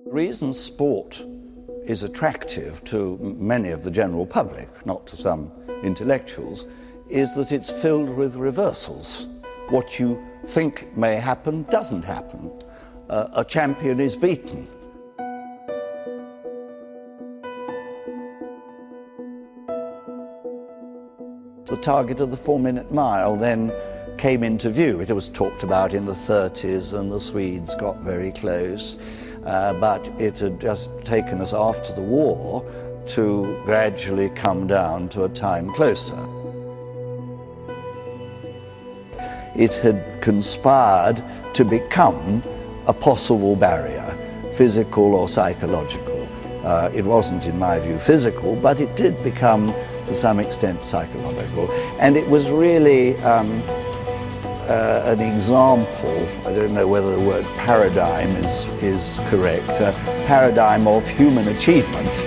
The reason sport is attractive to many of the general public, not to some intellectuals, is that it's filled with reversals. What you think may happen doesn't happen. A champion is beaten. The target of the 4-minute mile then came into view. It was talked about in the 30s and the Swedes got very close, but it had just taken us after the war to gradually come down to a time closer. It had conspired to become a possible barrier, physical or psychological. It wasn't, in my view, physical, but it did become, to some extent, psychological. And it was really an example, I don't know whether the word paradigm is correct, a paradigm of human achievement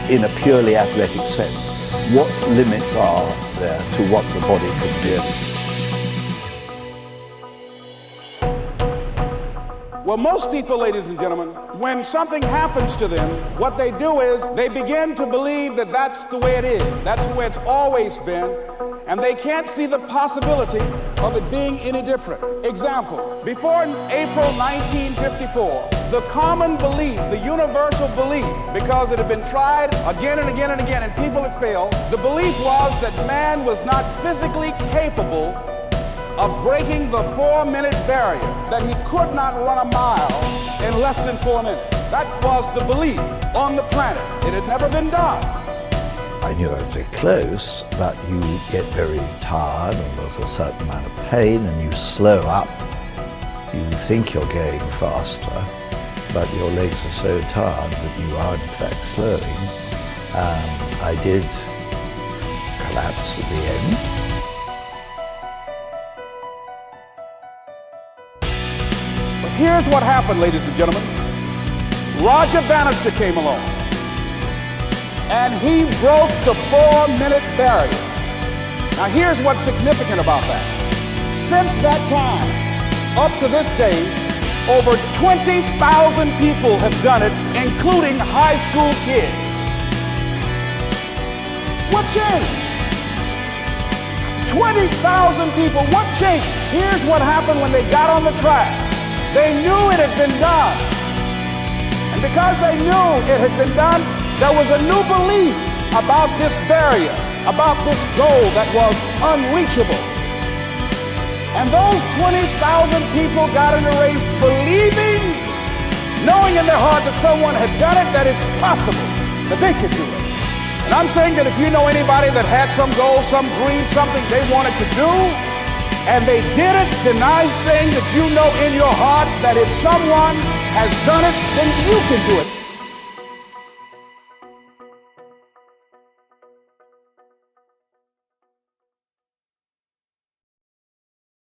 in a purely athletic sense. What limits are there to what the body can do? Well, most people, ladies and gentlemen, when something happens to them, what they do is they begin to believe that that's the way it is. That's the way it's always been. And they can't see the possibility of it being any different. Example, before April 1954, the common belief, the universal belief, because it had been tried again and again and again and people had failed, the belief was that man was not physically capable of breaking the 4-minute barrier, that he could not run a mile in less than 4 minutes. That was the belief on the planet. It had never been done. I knew I was very close, but you get very tired and there's a certain amount of pain and you slow up. You think you're going faster, but your legs are so tired that you are in fact slowing. I did collapse at the end. Here's what happened, ladies and gentlemen. Roger Bannister came along, and he broke the 4-minute barrier. Now here's what's significant about that. Since that time, up to this day, over 20,000 people have done it, including high school kids. What changed? 20,000 people, what changed? Here's what happened when they got on the track. They knew it had been done. And because they knew it had been done, there was a new belief about this barrier, about this goal that was unreachable. And those 20,000 people got in the race believing, knowing in their heart that someone had done it, that it's possible, that they could do it. And I'm saying that if you know anybody that had some goal, some dream, something they wanted to do, and they did it, then I'm saying that you know in your heart that if someone has done it, then you can do it.